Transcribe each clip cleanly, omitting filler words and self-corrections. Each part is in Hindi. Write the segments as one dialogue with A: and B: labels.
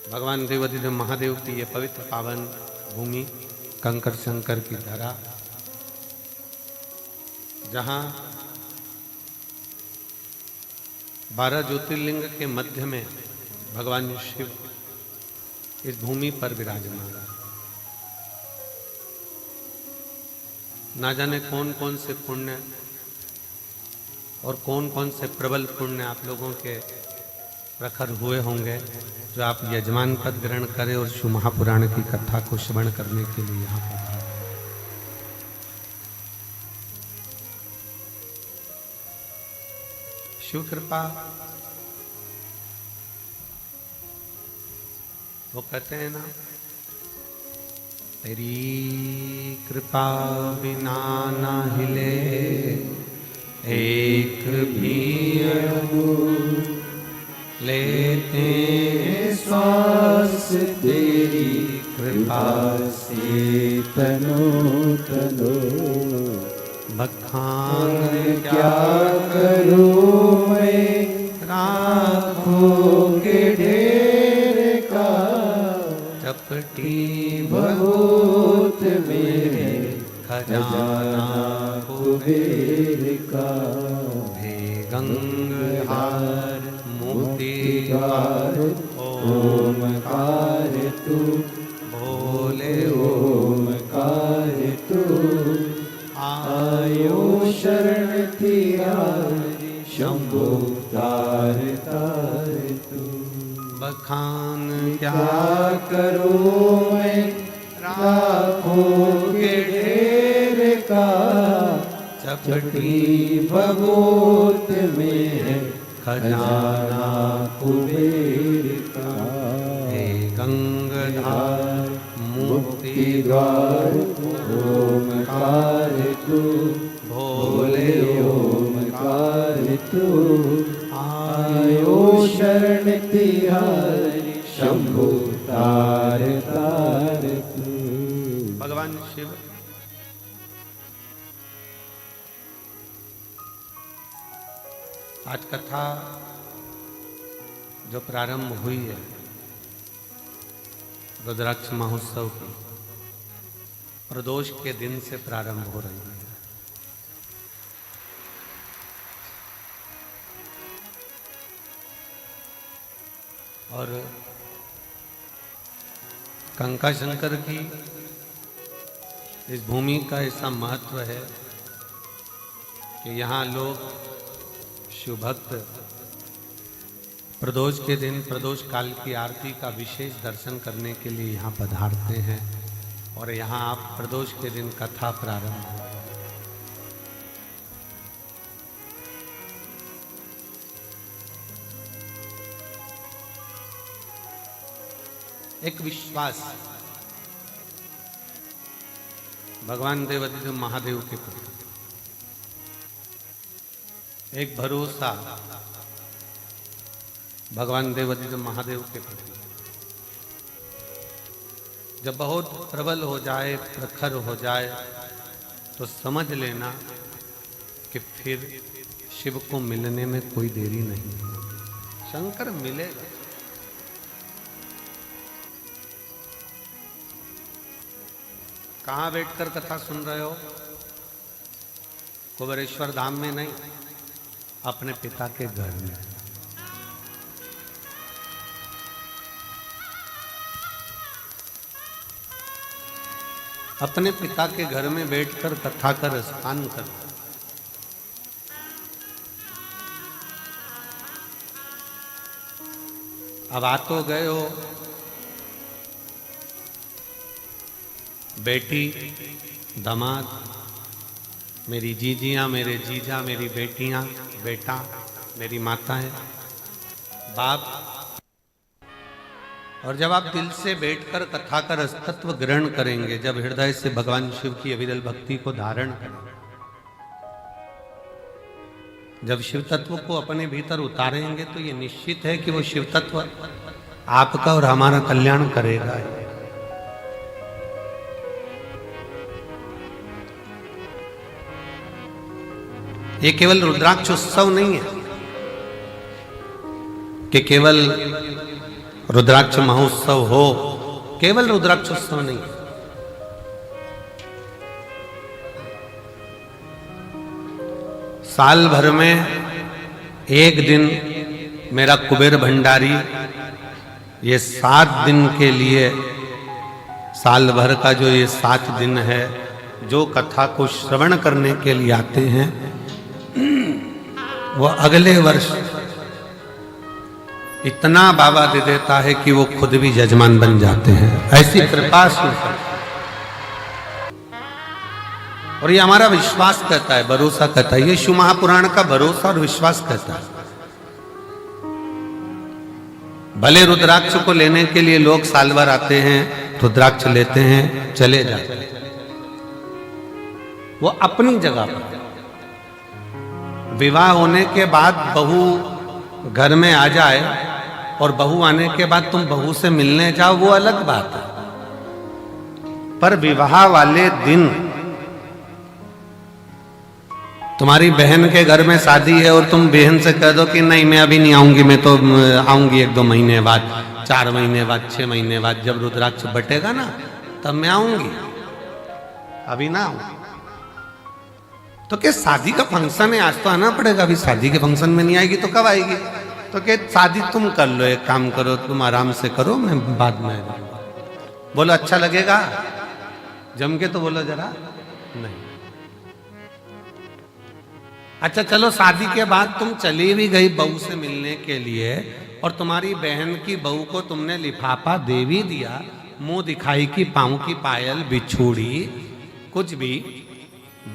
A: भगवान देवाधिदेव महादेव की ये पवित्र पावन भूमि कंकर शंकर की धरा, जहाँ 12 ज्योतिर्लिंग के मध्य में भगवान शिव इस भूमि पर विराजमान है। ना जाने कौन कौन से पुण्य और कौन कौन से प्रबल पुण्य आप लोगों के प्रखर हुए होंगे, जो आप यजमान पद ग्रहण करें और शिव महापुराण की कथा को श्रवण करने के लिए यहाँ पर आए। शिव कृपा, वो कहते हैं ना, तेरी कृपा बिना ना हिले एक भी अणु, लेते
B: श्वास तेरी कृपा से तनो तनो।
A: बखान
B: क्या करूं मैं राखों के ढेर का,
A: चपटी
B: बहुत मेरे
A: खजाना
B: कुबेर का।
A: हे गंगाहार मोती
B: द्वार ओमकार तू,
A: बोले
B: ओमकार तू। आयो शरण तिहारी शंभो तार तार तू।
A: बखान
B: क्या करूं मैं राखों के ढेर का, चपटी भगोत में खजाना कुबेर का।
A: हे गंगाधार
B: मुक्ति द्वार ओमकार तू, भोले ओमकार तू। आयो शरण तिहारी शंभु तार तार तू।
A: भगवान शिव आज कथा जो प्रारंभ हुई है रुद्राक्ष महोत्सव की, प्रदोष के दिन से प्रारंभ हो रही है। और कंका शंकर की इस भूमि का ऐसा महत्व है कि यहाँ लोग शिव भक्त प्रदोष के दिन प्रदोष काल की आरती का विशेष दर्शन करने के लिए यहाँ पधारते हैं और यहाँ आप प्रदोष के दिन कथा प्रारंभ हो। एक विश्वास भगवान देवाधिदेव महादेव के प्रति, एक भरोसा भगवान देवाधिदेव महादेव के प्रति जब बहुत प्रबल हो जाए, प्रखर हो जाए, तो समझ लेना कि फिर शिव को मिलने में कोई देरी नहीं है। शंकर मिलेगा। कहाँ बैठकर कथा सुन रहे हो? कुबेरेश्वर धाम में नहीं, अपने पिता के घर में। अपने पिता के घर में बैठकर कथा कर स्नान कर। अब आ तो गए हो, बेटी दामाद, मेरी जीजियाँ, मेरे जीजा, मेरी बेटियाँ, बेटा, मेरी माताएं, बाप, और जब आप दिल से बैठकर कथा का रसतत्व ग्रहण करेंगे, जब हृदय से भगवान शिव की अविरल भक्ति को धारण करेंगे, जब शिव तत्व को अपने भीतर उतारेंगे, तो ये निश्चित है कि वो शिव तत्व आपका और हमारा कल्याण करेगा। ये केवल रुद्राक्ष उत्सव नहीं है कि केवल रुद्राक्ष महोत्सव हो, केवल रुद्राक्षोत्सव नहीं, साल भर में एक दिन मेरा कुबेर भंडारी ये 7 दिन के लिए, साल भर का जो ये 7 दिन है, जो कथा को श्रवण करने के लिए आते हैं, वो अगले वर्ष इतना बाबा दे देता है कि वो खुद भी यजमान बन जाते हैं। ऐसी कृपा से, और ये हमारा विश्वास कहता है, भरोसा कहता है, ये शिव महापुराण का भरोसा और विश्वास कहता है। भले रुद्राक्ष को लेने के लिए लोग साल भर आते हैं, रुद्राक्ष लेते हैं, चले जाते हैं, वो अपनी जगह पर। विवाह होने के बाद बहू घर में आ जाए और बहू आने के बाद तुम बहू से मिलने जाओ, वो अलग बात है। पर विवाह वाले दिन तुम्हारी बहन के घर में शादी है और तुम बहन से कह दो कि नहीं मैं अभी नहीं आऊंगी, मैं तो आऊंगी 1-2 महीने बाद, 4 महीने बाद, 6 महीने बाद, जब रुद्राक्ष बटेगा ना तब मैं आऊंगी, अभी ना आऊंगी। तो क्या शादी का फंक्शन है, आज तो आना पड़ेगा, अभी शादी के फंक्शन में नहीं आएगी तो कब आएगी? तो क्या शादी तुम कर लो, एक काम करो, तुम आराम से करो, मैं बाद में आऊंगा। बोलो अच्छा लगेगा? जम के तो बोलो जरा। नहीं। अच्छा चलो, शादी के बाद तुम चली भी गई बहू से मिलने के लिए, और तुम्हारी बहन की बहू को तुमने लिफाफा दे भी दिया, मुंह दिखाई की पाँव की पायल, बिछूड़ी, कुछ भी,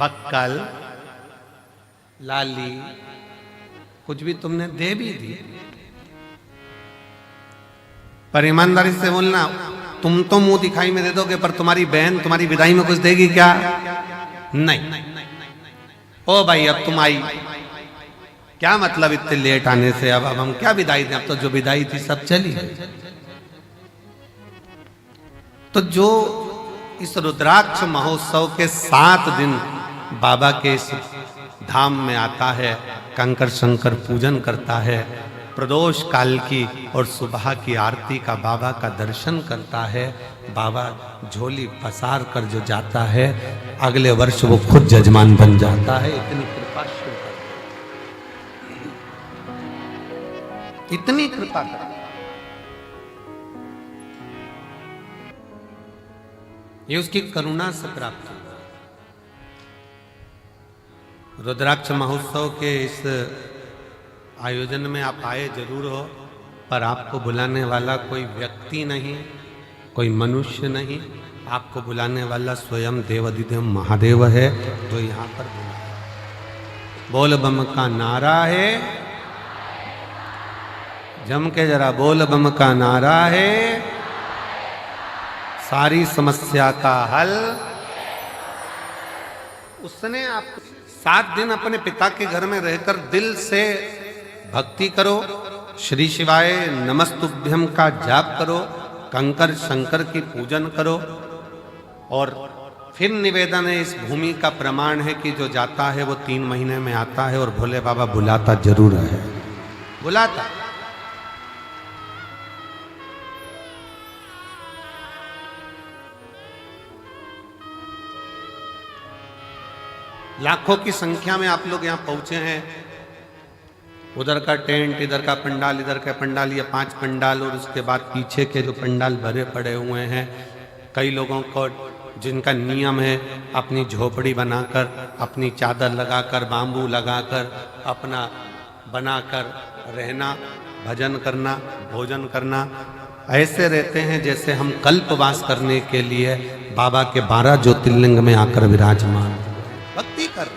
A: बक्कल, लाली, कुछ भी तुमने दे भी दी, पर ईमानदारी से बोलना, तुम तो मुंह दिखाई में दे दोगे, पर तुम्हारी बहन तुम्हारी विदाई में कुछ देगी क्या? नहीं। ओ भाई अब तुम आई, क्या मतलब इतने लेट आने से, अब हम क्या विदाई दें, अब तो जो विदाई थी सब चली गई। तो जो इस रुद्राक्ष महोत्सव के 7 दिन बाबा के इस धाम में आता है, कंकर शंकर पूजन करता है, प्रदोष काल की और सुबह की आरती का बाबा का दर्शन करता है, बाबा झोली पसार कर जो जाता है, अगले वर्ष वो खुद यजमान बन जाता है। इतनी कृपा शिव करता है, इतनी कृपा करता है। ये उसकी करुणा से प्राप्त है। रुद्राक्ष महोत्सव के इस आयोजन में आप आए जरूर हो, पर आपको बुलाने वाला कोई व्यक्ति नहीं, कोई मनुष्य नहीं, आपको बुलाने वाला स्वयं देवाधिदेव महादेव है, जो यहाँ पर बुलाया। बोल बम का नारा है, जम के जरा बोल बम का नारा है, सारी समस्या का हल। उसने आपको 7 दिन अपने पिता के घर में रहकर दिल से भक्ति करो, श्री शिवाय नमस्तुभ्यम का जाप करो, कंकर शंकर की पूजन करो, और फिर निवेदन है, इस भूमि का प्रमाण है कि जो जाता है वो 3 महीने में आता है, और भोले बाबा बुलाता जरूर है, बुलाता। लाखों की संख्या में आप लोग यहाँ पहुंचे हैं, उधर का टेंट, इधर का पंडाल, इधर का पंडाल, ये 5 पंडाल, और उसके बाद पीछे के जो पंडाल भरे पड़े हुए हैं। कई लोगों को जिनका नियम है अपनी झोपड़ी बनाकर, अपनी चादर लगाकर, बांबू लगाकर, अपना बनाकर रहना, भजन करना, भोजन करना, ऐसे रहते हैं जैसे हम कल्पवास करने के लिए बाबा के 12 ज्योतिर्लिंग में आकर विराजमान, भक्ति कर,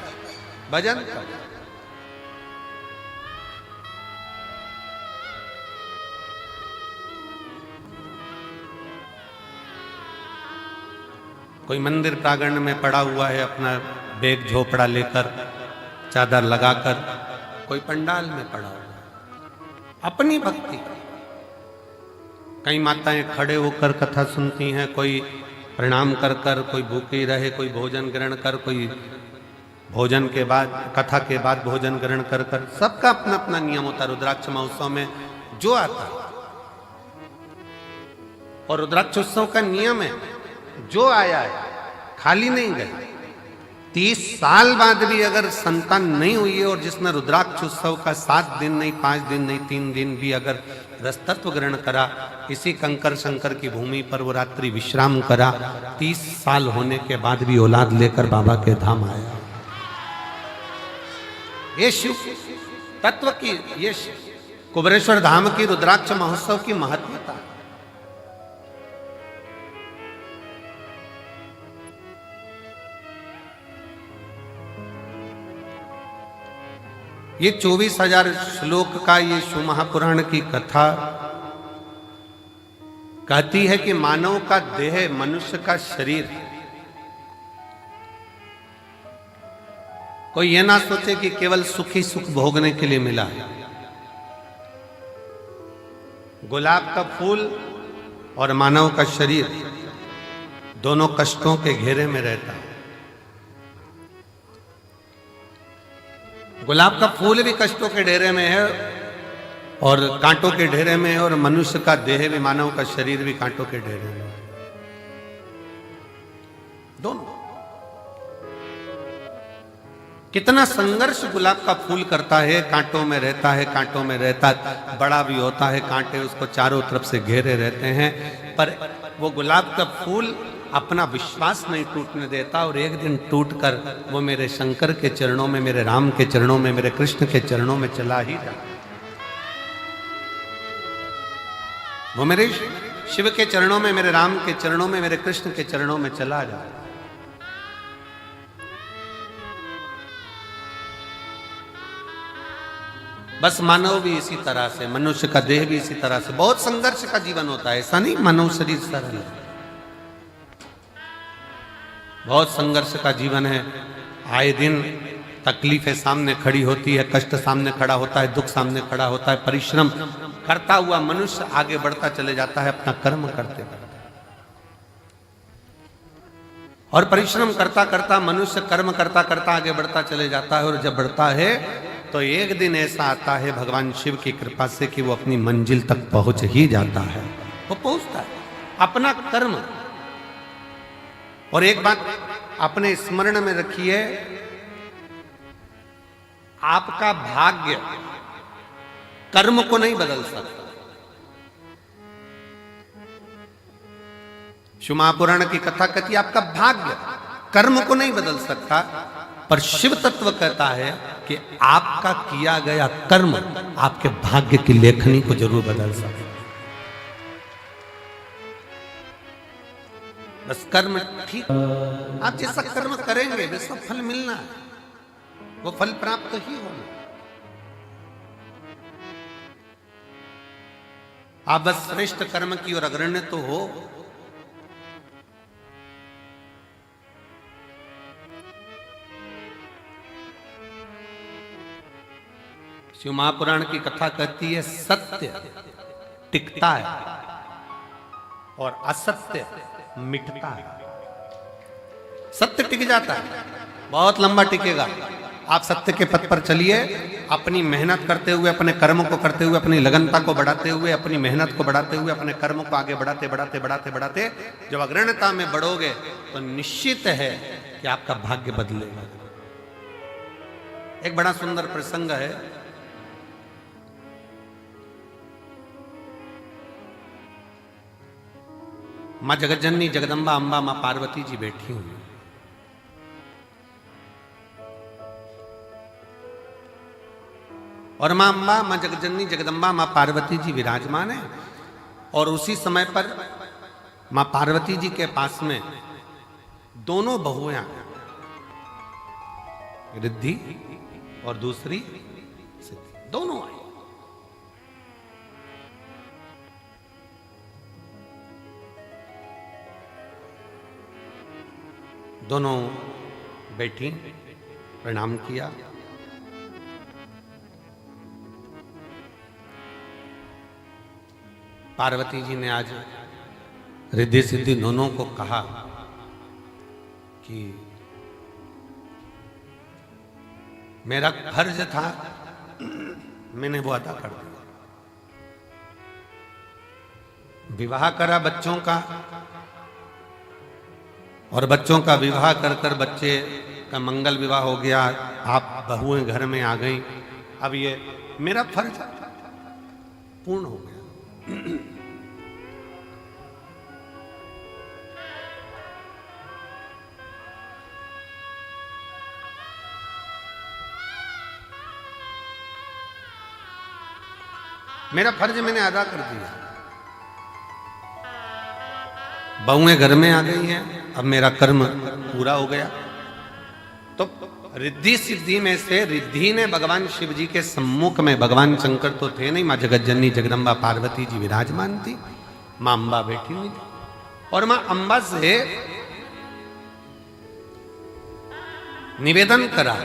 A: भजन कर। कोई मंदिर प्रांगण में पड़ा हुआ है अपना बैग झोपड़ा लेकर, चादर लगाकर, कोई पंडाल में पड़ा हुआ है अपनी भक्ति। कई माताएं खड़े होकर कथा सुनती हैं, कोई प्रणाम कर कर, कोई भूखी रहे, कोई भोजन ग्रहण कर, कोई भोजन के बाद, कथा के बाद भोजन ग्रहण कर कर, सबका अपना अपना नियम होता है। रुद्राक्ष महोत्सव में जो आता है और रुद्राक्षोत्सव का नियम है, जो आया है खाली नहीं गए। 30 साल बाद भी अगर संतान नहीं हुई है और जिसने रुद्राक्षोत्सव का 7 दिन नहीं, 5 दिन नहीं, 3 दिन भी अगर रसतत्व ग्रहण करा, इसी कंकर शंकर की भूमि पर वो रात्रि विश्राम करा, 30 साल होने के बाद भी औलाद लेकर बाबा के धाम आया। ये शिव तत्व की, ये कुबेरेश्वर धाम की रुद्राक्ष महोत्सव की महत्वता। ये 24,000 श्लोक का ये शिव महापुराण की कथा कहती है कि मानव का देह, मनुष्य का शरीर, कोई ये ना सोचे कि केवल सुखी सुख भोगने के लिए मिला है। गुलाब का फूल और मानव का शरीर दोनों कष्टों के घेरे में रहता है। गुलाब का फूल भी कष्टों के घेरे में है और कांटों के ढेरे में है, और मनुष्य का देह भी, मानव का शरीर भी कांटों के ढेरे में है। दोनों कितना संघर्ष गुलाब का फूल करता है, कांटों में रहता है, कांटों में रहता है, बड़ा भी होता है, कांटे उसको चारों तरफ से घेरे रहते हैं, पर वो गुलाब का फूल अपना विश्वास नहीं टूटने देता, और एक दिन टूटकर वो मेरे शंकर के चरणों में, मेरे राम के चरणों में, मेरे कृष्ण के चरणों में चला ही जाता। वो मेरे शिव के चरणों में, मेरे राम के चरणों में, मेरे कृष्ण के चरणों में चला जाता। बस मानव भी इसी तरह से, मनुष्य का देह भी इसी तरह से बहुत संघर्ष का जीवन होता है। ऐसा नहीं मानव शरीर सरल है, बहुत संघर्ष का जीवन है। आए दिन तकलीफें सामने खड़ी होती है, कष्ट सामने खड़ा होता है, दुख सामने खड़ा होता है। परिश्रम करता हुआ मनुष्य आगे बढ़ता चले जाता है अपना कर्म करते करते, और परिश्रम करता करता मनुष्य कर्म करता करता आगे बढ़ता चले जाता है। और जब बढ़ता है तो एक दिन ऐसा आता है भगवान शिव की कृपा से कि वो अपनी मंजिल तक पहुंच ही जाता है, वो पहुंचता है अपना कर्म। और एक बात अपने स्मरण में रखिए, आपका भाग्य कर्म को नहीं बदल सकता। शिव महापुराण की कथा कहती है आपका भाग्य कर्म को नहीं बदल सकता, पर शिव तत्व कहता है कि आपका किया गया कर्म आपके भाग्य की लेखनी को जरूर बदल सकता। बस कर्म ठीक, आप जैसा कर्म करेंगे वैसा फल मिलना है, वो फल प्राप्त ही होगा। आप बस श्रेष्ठ कर्म की ओर अग्रण्य तो हो। शिव महापुराण की कथा कहती है सत्य टिकता है और असत्य मिटता है। सत्य टिक जाता है, बहुत लंबा टिकेगा। आप सत्य के पथ पर चलिए, अपनी मेहनत करते हुए, अपने कर्म को करते हुए, अपनी लगनता को बढ़ाते हुए, अपनी मेहनत को बढ़ाते हुए, अपने कर्म को आगे बढ़ाते बढ़ाते बढ़ाते बढ़ाते जब अग्रण्यता में बढ़ोगे तो निश्चित है कि आपका भाग्य बदलेगा। एक बड़ा सुंदर प्रसंग है। मां जगतजननी जगदम्बा अंबा मां पार्वती जी बैठी हुई, और मां अंबा, मां जगतजननी जगदम्बा मां पार्वती जी विराजमान है। और उसी समय पर मां पार्वती जी के पास में दोनों बहुएं, रिद्धि और दूसरी सिद्धि, दोनों आई। दोनों बैठी, प्रणाम किया। पार्वती जी ने आज रिद्धि सिद्धि दोनों को कहा कि मेरा फर्ज था, मैंने वो अदा कर दिया। विवाह करा बच्चों का, और बच्चों का विवाह कर कर बच्चे का मंगल विवाह हो गया, आप बहुएं घर में आ गई। अब ये मेरा फर्ज पूर्ण हो गया। मेरा फर्ज मैंने अदा कर दिया। बहुएं घर में आ गई हैं, अब मेरा कर्म पूरा हो गया। तो रिद्धि सिद्धि में से रिद्धि ने भगवान शिव जी के सम्मुख में, भगवान शंकर तो थे नहीं, मां जगत जननी जगदम्बा पार्वती जी विराजमान थी, मां अंबा बैठी हुई थी, और मां अंबा से निवेदन करा